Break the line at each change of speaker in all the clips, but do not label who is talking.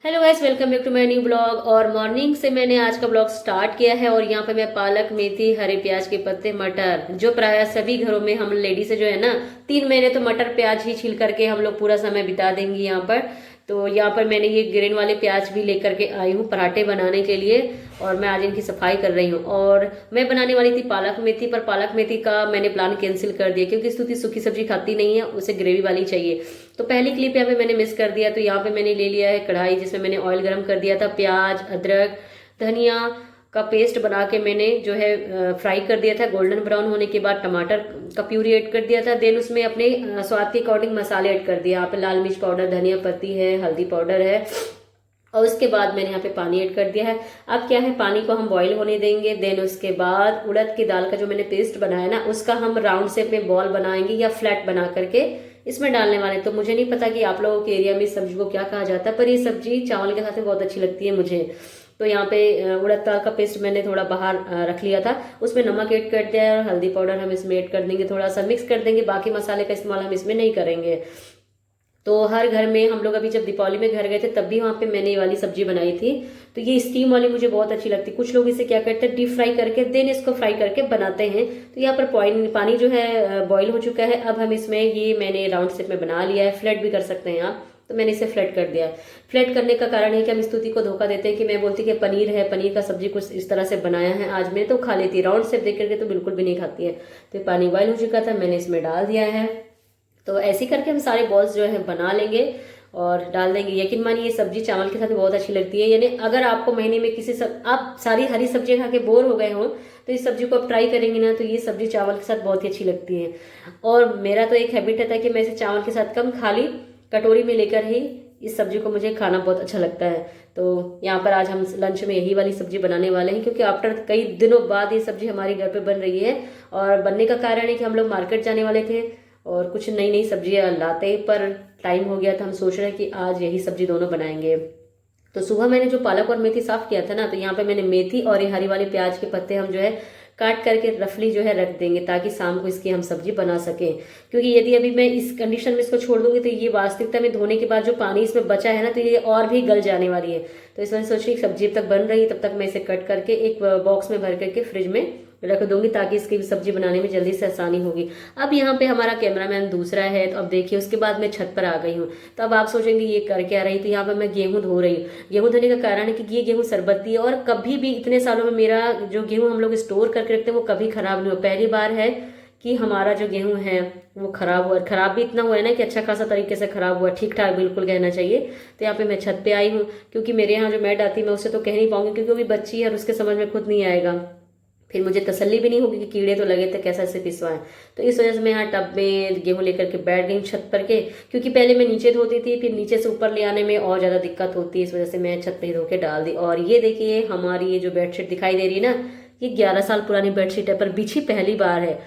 Hello guys, welcome back to my new blog. और morning से मैंने आज का ब्लॉग स्टार्ट किया है और यहाँ पे मैं पालक, मेथी, हरे प्याज के पत्ते, मटर, जो प्राय सभी घरों में हम लेडीज जो है ना 3 महीने तो मटर प्याज ही छील करके हम लोग पूरा समय बिता देंगे यहाँ पर। तो यहाँ पर मैंने ये ग्रीन वाले प्याज भी लेकर के आई हूँ पराठे बनाने के लिए और मैं आज इनकी सफाई कर रही हूँ। और मैं बनाने वाली थी पालक मेथी, पर पालक मेथी का मैंने प्लान कैंसिल कर दिया क्योंकि स्तुति सूखी सब्जी खाती नहीं है, उसे ग्रेवी वाली चाहिए। तो पहली क्लिप यहाँ पे मैंने मिस कर दिया। तो यहाँ पे मैंने ले लिया है कढ़ाई जिसमें मैंने ऑयल गरम कर दिया था। प्याज, अदरक, धनिया का पेस्ट बना के मैंने जो है फ्राई कर दिया था। गोल्डन ब्राउन होने के बाद टमाटर का प्यूरी ऐड कर दिया था। देन उसमें अपने स्वाद के अकॉर्डिंग मसाले ऐड कर दिया। यहाँ पे लाल मिर्च पाउडर, धनिया पत्ती है, हल्दी पाउडर है और उसके बाद मैंने यहाँ पे पानी ऐड कर दिया है। अब क्या है, पानी को हम बॉईल होने देंगे। देन उसके बाद उड़द की दाल का जो मैंने पेस्ट बनाया ना उसका हम राउंड शेप में बॉल बनाएंगे या फ्लैट बना करके इसमें डालने वाले। तो मुझे नहीं पता कि आप लोगों के एरिया में इस सब्जी को क्या कहा जाता है, पर ये सब्जी चावल के साथ में बहुत अच्छी लगती है मुझे। तो यहाँ पे उड़द दाल का पेस्ट मैंने थोड़ा बाहर रख लिया था, उसमें नमक ऐड कर दिया है और हल्दी पाउडर हम इसमें ऐड कर देंगे, थोड़ा सा मिक्स कर देंगे। बाकी मसाले का इस्तेमाल हम इसमें नहीं करेंगे। तो हर घर में हम लोग अभी जब दीपावली में घर गए थे तब भी वहाँ पे मैंने ये वाली सब्जी बनाई थी। तो ये स्टीम वाली मुझे बहुत अच्छी लगती है। कुछ लोग इसे क्या करते हैं, डीप फ्राई करके देन इसको फ्राई करके बनाते हैं। तो यहाँ पर पानी जो है बॉईल हो चुका है। अब हम इसमें ये मैंने राउंड शेप में बना लिया है, फ्लैट भी कर सकते हैं आप। तो मैंने इसे फ्लैट कर दिया। फ्लैट करने का कारण है कि हम स्तुति को धोखा देते हैं कि मैं बोलती कि पनीर है, पनीर का सब्जी कुछ इस तरह से बनाया है आज मैं, तो खा लेती है। राउंड शेप देख करके तो बिल्कुल भी नहीं खाती है। तो पानी बॉईल हो चुका था, मैंने इसमें डाल दिया है। तो ऐसे ही करके हम सारे बॉल्स जो है बना लेंगे और डाल देंगे। यकीन मानिए ये सब्जी चावल के साथ बहुत अच्छी लगती है। यानी अगर आपको महीने में आप सारी हरी सब्जियां खा के बोर हो गए हो तो इस सब्जी को आप ट्राई करेंगे ना, तो ये सब्जी चावल के साथ बहुत ही अच्छी लगती है। और मेरा तो एक हैबिट रहता है कि मैं इसे चावल के साथ कम खाली कटोरी में लेकर ही इस सब्जी को मुझे खाना बहुत अच्छा लगता है। तो यहाँ पर आज हम लंच में यही वाली सब्जी बनाने वाले हैं क्योंकि आफ्टर कई दिनों बाद ये सब्जी हमारे घर पे बन रही है। और बनने का कारण है कि हम लोग मार्केट जाने वाले थे और कुछ नई नई सब्जियां लाते, पर टाइम हो गया था। हम सोच रहे हैं कि आज यही सब्जी दोनों बनाएंगे। तो सुबह मैंने जो पालक और मेथी साफ किया था ना, तो यहाँ पे मैंने मेथी और ये हरी वाले प्याज के पत्ते हम जो है काट करके रफली जो है रख देंगे ताकि शाम को इसकी हम सब्जी बना सकें। क्योंकि यदि अभी मैं इस कंडीशन में इसको छोड़ दूंगी तो ये वास्तविकता में धोने के बाद जो पानी इसमें बचा है ना, तो ये और भी गल जाने वाली है। तो इस वजह से सोच रही सब्जी जब तक बन रही है तब तक मैं इसे कट करके एक बॉक्स में भर करके फ्रिज में रख दूंगी ताकि इसकी सब्जी बनाने में जल्दी से आसानी होगी। अब यहाँ पे हमारा कैमरामैन दूसरा है। तो अब देखिए उसके बाद मैं छत पर आ गई हूँ। तो अब आप सोचेंगे ये कर क्या रही, तो यहाँ पे मैं गेहूं धो रही हूँ। गेहूं धोने का कारण है कि ये गेहूं शरबती है और कभी भी इतने सालों में मेरा जो गेहूं हम लोग स्टोर करके रखते हैं वो कभी खराब नहीं हुआ। पहली बार है कि हमारा जो गेहूं है वो खराब हुआ। खराब भी इतना हुआ है ना कि अच्छा खासा तरीके से खराब हुआ, ठीक ठाक बिल्कुल कहना चाहिए। तो यहाँ पे मैं छत पे आई हूँ क्योंकि मेरे यहाँ जो मैड आती है मैं उससे तो कह नहीं पाऊंगी क्योंकि वो भी बच्ची है और उसके समझ में खुद नहीं आएगा। फिर मुझे तसल्ली भी नहीं होगी कि कीड़े तो लगे थे कैसे से पिसवाएं। तो इस वजह से मैं यहाँ टब में गेहूं लेकर के बैठ गई छत पर के, क्योंकि पहले मैं नीचे धोती थी फिर नीचे से ऊपर ले आने में और ज्यादा दिक्कत होती है। इस वजह से मैं छत पे ही धो के डाल दी। और ये देखिए हमारी ये जो बेडशीट दिखाई दे रही है ना, ये 11 साल पुरानी बेडशीट है पर बिछी पहली बार है।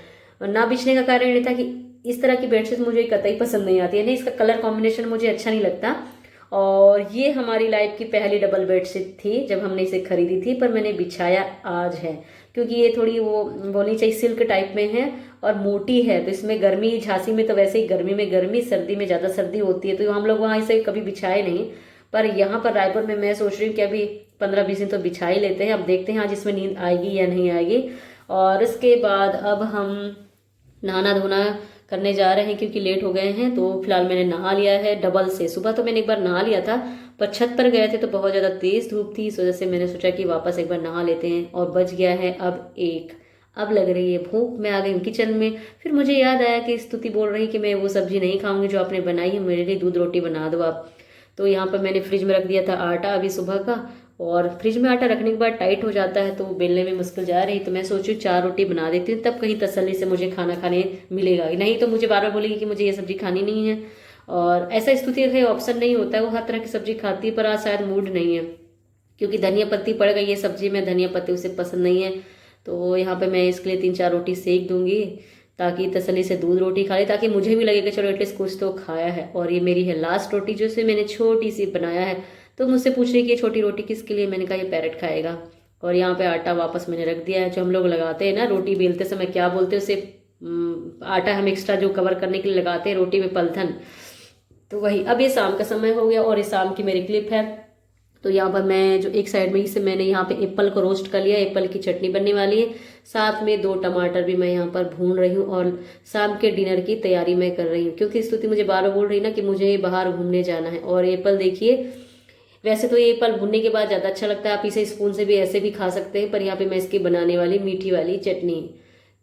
और ना बिछने का कारण ये था कि इस तरह की बेडशीट मुझे कतई पसंद नहीं आती है, नहीं इसका कलर कॉम्बिनेशन मुझे अच्छा नहीं लगता। और ये हमारी लाइफ की पहली डबल बेडशीट थी जब हमने इसे खरीदी थी, पर मैंने बिछाया आज है क्योंकि ये थोड़ी वो बोलनी चाहिए सिल्क टाइप में है और मोटी है। तो इसमें गर्मी, झांसी में तो वैसे ही गर्मी में गर्मी, सर्दी में ज़्यादा सर्दी होती है, तो हम लोग वहाँ इसे कभी बिछाए नहीं। पर यहाँ पर रायपुर में मैं सोच रही हूँ कि अभी 15-20 दिन तो बिछा ही लेते हैं। अब देखते हैं आज इसमें नींद आएगी या नहीं आएगी। और इसके बाद अब हम नहाना धोना करने जा रहे हैं क्योंकि लेट हो गए हैं। तो फिलहाल मैंने नहा लिया है डबल से। सुबह तो मैंने एक बार नहा लिया था पर छत पर गए थे तो बहुत ज़्यादा तेज़ धूप थी, इस वजह से मैंने सोचा कि वापस एक बार नहा लेते हैं। और बज गया है अब 1। अब लग रही है भूख, मैं आ गई हूँ किचन में। फिर मुझे याद आया कि स्तुति बोल रही कि मैं वो सब्जी नहीं खाऊंगी जो आपने बनाई है, मेरे लिए दूध रोटी बना दो आप। तो यहाँ पर मैंने फ्रिज में रख दिया था आटा अभी सुबह का। और फ्रिज में आटा रखने के बाद टाइट हो जाता है तो बेलने में मुश्किल जा रही। तो मैं सोचूं 4 रोटी बना देती हूँ, तब कहीं तसल्ली से मुझे खाना खाने मिलेगा। नहीं तो मुझे बार बार बोलेगी कि मुझे ये सब्जी खानी नहीं है। और ऐसा स्तुति है ऑप्शन नहीं होता है, वो हर तरह की सब्जी खाती है पर आज शायद मूड नहीं है क्योंकि धनिया पत्ती पड़ गई है सब्जी में, धनिया पत्ती उसे पसंद नहीं है। तो यहाँ पे मैं इसके लिए 3-4 रोटी सेक दूंगी ताकि तसल्ली से दूध रोटी खा ले, ताकि मुझे भी लगे कि चलो एटलीस्ट कुछ तो खाया है। और ये मेरी है लास्ट रोटी जो से मैंने छोटी सी बनाया है। तो मुझसे पूछ रही कि ये छोटी रोटी किसके लिए, मैंने कहा ये पैरेट खाएगा। और यहाँ पे आटा वापस मैंने रख दिया है। जो हम लोग लगाते हैं ना रोटी बेलते समय, क्या बोलते हैं उसे, आटा हम एक्स्ट्रा जो कवर करने के लिए लगाते हैं रोटी में, पलथन। तो वही। अब ये शाम का समय हो गया और ये शाम की मेरी क्लिप है। तो यहाँ पर मैं जो एक साइड में ही से मैंने यहाँ पे एप्पल को रोस्ट कर लिया, एप्पल की चटनी बनने वाली है। साथ में 2 टमाटर भी मैं यहाँ पर भून रही हूँ और शाम के डिनर की तैयारी मैं कर रही हूँ, क्योंकि स्तुति मुझे बार बार बोल रही ना कि मुझे बाहर घूमने जाना है। और एप्पल देखिए, वैसे तो ये एप्पल भुनने के बाद ज़्यादा अच्छा लगता है, आप इसे स्पून से भी ऐसे भी खा सकते हैं, पर यहाँ पे मैं इसकी बनाने वाली मीठी वाली चटनी,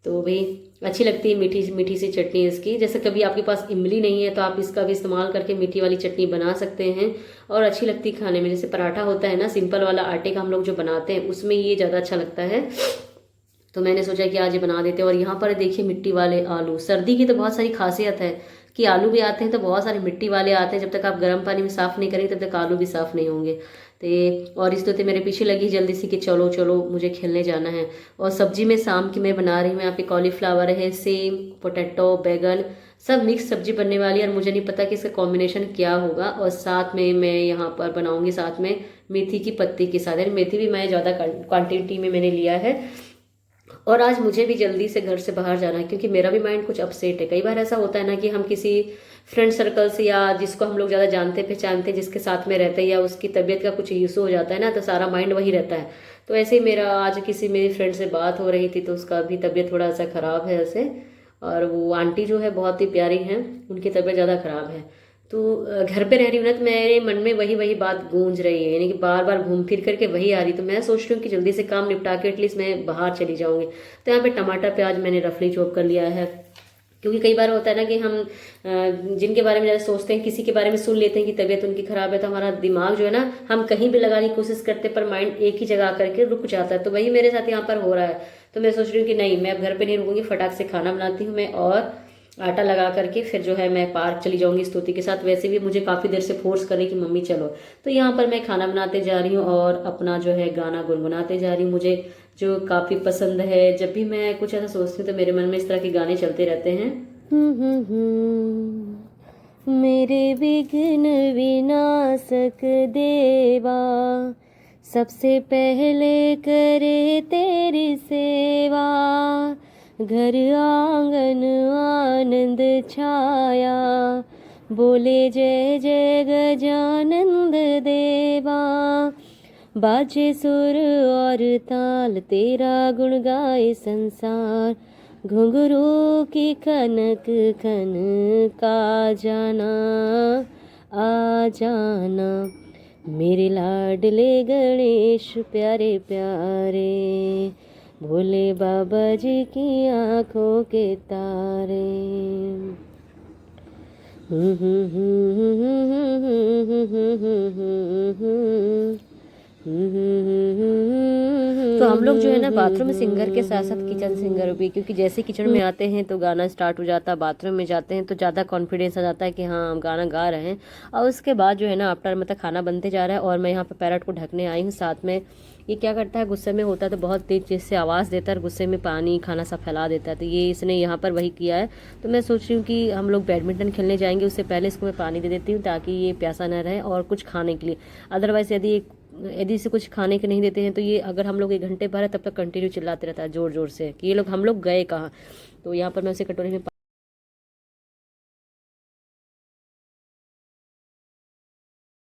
तो भाई अच्छी लगती है मीठी मीठी सी चटनी इसकी। जैसे कभी आपके पास इमली नहीं है तो आप इसका भी इस्तेमाल करके मीठी वाली चटनी बना सकते हैं और अच्छी लगती है खाने में। जैसे पराठा होता है ना सिंपल वाला आटे का हम लोग जो बनाते हैं, उसमें ये ज़्यादा अच्छा लगता है। तो मैंने सोचा कि आज ये बना देते हैं। और यहाँ पर देखिए मिट्टी वाले आलू, सर्दी की तो बहुत सारी खासियत है कि आलू भी आते हैं तो बहुत सारे मिट्टी वाले आते हैं, जब तक आप गर्म पानी में साफ़ नहीं करेंगे तब तक आलू भी साफ़ नहीं होंगे। तो ये और इस तो मेरे पीछे लगी जल्दी से कि चलो चलो मुझे खेलने जाना है। और सब्जी में शाम की मैं बना रही हूँ, यहाँ पे कॉलीफ्लावर है, सेम, पोटैटो, बैगन, सब मिक्स सब्जी बनने वाली है और मुझे नहीं पता कि इसका कॉम्बिनेशन क्या होगा। और साथ में मैं यहाँ पर बनाऊंगी साथ में मेथी की पत्ती के साथ, यानी मेथी भी मैं ज़्यादा क्वांटिटी में मैंने लिया है। और आज मुझे भी जल्दी से घर से बाहर जाना है, क्योंकि मेरा भी माइंड कुछ अपसेट है। कई बार ऐसा होता है ना कि हम किसी फ्रेंड सर्कल से या जिसको हम लोग ज़्यादा जानते पहचानते हैं, जिसके साथ में रहते हैं, या उसकी तबीयत का कुछ इशू हो जाता है ना, तो सारा माइंड वही रहता है। तो ऐसे ही मेरा आज किसी मेरी फ्रेंड से बात हो रही थी, तो उसका भी तबीयत थोड़ा सा ख़राब है ऐसे। और वो आंटी जो है बहुत ही प्यारी हैं, उनकी तबीयत ज़्यादा ख़राब है। तो घर पे रह रही हूँ ना, तो मेरे मन में वही वही बात गूंज रही है, यानी कि बार बार घूम फिर करके वही आ रही। तो मैं सोच रही हूँ कि जल्दी से काम निपटा के एटलीस्ट मैं बाहर चली जाऊंगी। तो यहाँ पे टमाटर प्याज मैंने रफली चॉप कर लिया है, क्योंकि कई बार होता है ना कि हम जिनके बारे में ज़्यादा सोचते हैं, किसी के बारे में सुन लेते हैं कि तबीयत उनकी ख़राब है, तो हमारा दिमाग जो है ना, हम कहीं भी लगाने की कोशिश करते हैं पर माइंड एक ही जगह करके रुक जाता है। तो वही मेरे साथ यहाँ पर हो रहा है। तो मैं सोच रही हूँ कि नहीं, मैं अब घर पे नहीं रुकूंगी, फटाक से खाना बनाती हूँ मैं और आटा लगा करके फिर जो है मैं पार्क चली जाऊंगी स्तुति के साथ। वैसे भी मुझे काफ़ी देर से फोर्स कर रही कि मम्मी चलो। तो यहाँ पर मैं खाना बनाते जा रही हूँ और अपना जो है गाना गुनगुनाते जा रही हूँ, मुझे जो काफ़ी पसंद है। जब भी मैं कुछ ऐसा सोचती हूँ तो मेरे मन में इस तरह के गाने चलते रहते हैं। मेरे विघ्न विनाशक देवा, सबसे पहले करे तेरी सेवा। घर आंगन आनंद छाया, बोले जय जय गजानंद देवा। बाजे सुर और ताल, तेरा गुण गाए संसार। घुंघरू की खनक खन का जाना आ जाना। मेरे लाडले गणेश प्यारे प्यारे, भोले बाबा जी की आंखों के तारे। तो हम लोग जो है ना बाथरूम सिंगर के साथ साथ किचन सिंगर भी, क्योंकि जैसे किचन में आते हैं तो गाना स्टार्ट हो जाता है, बाथरूम में जाते हैं तो ज़्यादा कॉन्फिडेंस आ जाता है कि हाँ हम गाना गा रहे हैं। और उसके बाद जो है ना आफ्टर मतलब खाना बनते जा रहा है और मैं यहाँ पे पैरट को ढकने आई हूँ। साथ में ये क्या करता है, गुस्से में होता है तो बहुत तेज चीज़ से आवाज़ देता है और गुस्से में पानी खाना सब फैला देता है। तो ये इसने यहाँ पर वही किया है। तो मैं सोच रही हूँ कि हम लोग बैडमिंटन खेलने जाएंगे, उससे पहले इसको मैं पानी दे देती हूँ ताकि ये प्यासा न रहे और कुछ खाने के लिए। अदरवाइज़ यदि इसे कुछ खाने के नहीं देते हैं तो ये अगर हम लोग 1 घंटे भर है तब तक कंटिन्यू चिल्लाते रहता है जोर जोर से कि ये लोग हम लोग गए कहाँ। तो यहाँ पर मैं उसे कटोरी में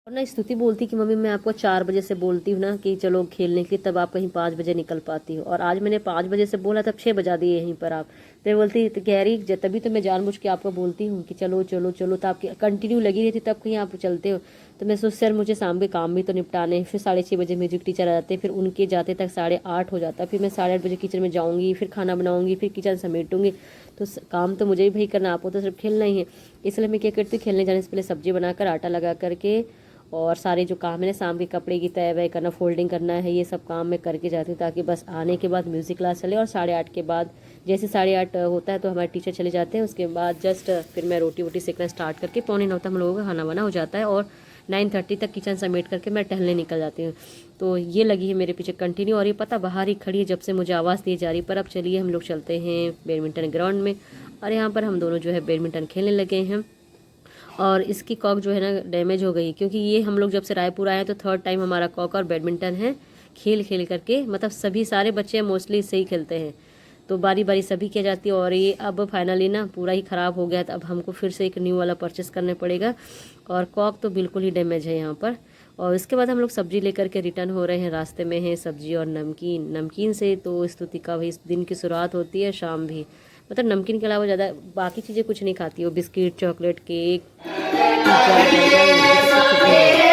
और ना स्तुति बोलती कि मम्मी मैं आपको 4 बजे से बोलती हूँ ना कि चलो खेलने के लिए, तब आप कहीं 5 बजे निकल पाती हो। और आज मैंने 5 बजे से बोला तब 6 बजा दिए यहीं पर आप। तो बोलती तो कह रही तभी तो मैं जानबूझ के आपको बोलती हूँ कि चलो चलो चलो, तो आपकी कंटिन्यू लगी रहती तब कहीं आप चलते हो। तो मैं सोच सर मुझे शाम के काम भी तो निपटाने हैं। फिर 6:30 बजे म्यूजिक टीचर आ जाते हैं, फिर उनके जाते तक 8:30 हो जाता है। फिर मैं 8:30 बजे किचन में जाऊँगी, फिर खाना बनाऊँगी, फिर किचन समेटूँगी। तो काम तो मुझे भी भाई करना, आपको तो सिर्फ खेलना ही है। इसलिए मैं क्या करती हूँ, खेलने जाने से पहले सब्जी बनाकर आटा लगा करके और सारे जो काम है ना शाम के कपड़े की तय वय करना, फोल्डिंग करना है, ये सब काम मैं करके जाती हूँ ताकि बस आने के बाद म्यूज़िक क्लास चले। और 8:30 के बाद जैसे 8:30 होता है तो हमारे टीचर चले जाते हैं। उसके बाद जस्ट फिर मैं रोटी वोटी सेकना स्टार्ट करके 8:45 तक हम लोगों का खाना बना हो जाता है और 9:30 तक किचन समेट करके मैं टहलने निकल जाती हूँ। तो ये लगी है मेरे पीछे कंटिन्यू, और ये पता बाहर ही खड़ी है जब से मुझे आवाज़ दी जा रही। पर अब चलिए हम लोग चलते हैं बैडमिंटन ग्राउंड में और यहाँ पर हम दोनों जो है बैडमिंटन खेलने लगे हैं। और इसकी कॉक जो है ना डैमेज हो गई, क्योंकि ये हम लोग जब से रायपुर आए तो 3rd टाइम हमारा कॉक और बैडमिंटन है खेल खेल करके, मतलब सभी सारे बच्चे मोस्टली इससे ही खेलते हैं तो बारी बारी सभी किया जाती है। और ये अब फाइनली ना पूरा ही ख़राब हो गया, तो अब हमको फिर से एक न्यू वाला परचेस करना पड़ेगा। और कॉक तो बिल्कुल ही डैमेज है यहाँ पर। और उसके बाद हम लोग सब्जी लेकर के रिटर्न हो रहे हैं। रास्ते में है सब्जी और नमकीन। नमकीन से तो स्तुतिका भाई इस दिन की शुरुआत होती है, शाम भी। मतलब नमकीन के अलावा ज़्यादा बाकी चीज़ें कुछ नहीं खाती। वो biscuit, chocolate, cake, pizza, burger, ये सब कुछ नहीं है।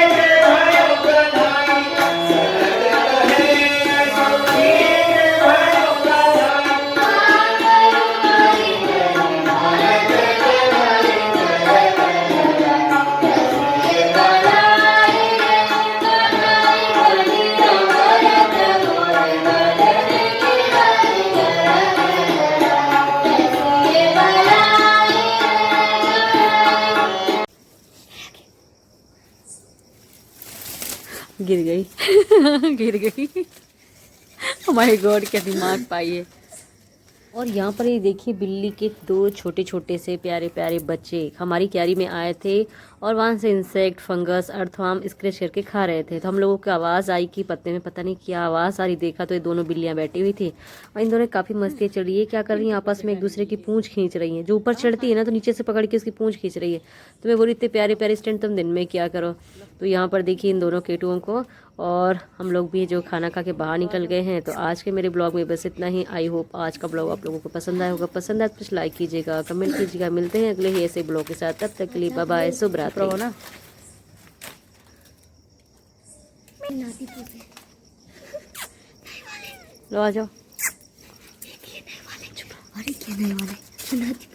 गिर गई गिर गई। हमारे गॉड क्या दिमाग पाई है। और यहाँ पर ये देखिए बिल्ली के 2 छोटे छोटे से प्यारे प्यारे बच्चे हमारी क्यारी में आए थे और वहाँ से इंसेक्ट, फंगस, अर्थवार्म स्क्रैच करके खा रहे थे। तो हम लोगों को आवाज़ आई कि पत्ते में पता नहीं क्या आवाज़ आ रही। देखा तो ये दोनों बिल्लियाँ बैठी हुई थी और इन दोनों काफ़ी मस्ती चली है। क्या कर रही हैं, आपस में एक दूसरे की पूंछ खींच रही हैं। जो ऊपर चढ़ती है ना तो नीचे से पकड़ के उसकी पूंछ खींच रही है। तो मैं बोली इतने प्यारे प्यारे स्टैंड तुम दिन में क्या करो। तो यहाँ पर देखिए इन दोनों केटुओं को। और हम लोग भी जो खाना खा के बाहर निकल गए हैं। तो आज के मेरे ब्लॉग में बस इतना ही। आई होप आज का ब्लॉग आप लोगों को पसंद आया होगा। पसंद आए तो कुछ लाइक कीजिएगा, कमेंट कीजिएगा। मिलते हैं अगले ही ऐसे ब्लॉग के साथ। तब तक के लिए बाय बाय, शुभ रात्रि। लो आ जाओ। अरे क्या नए वाले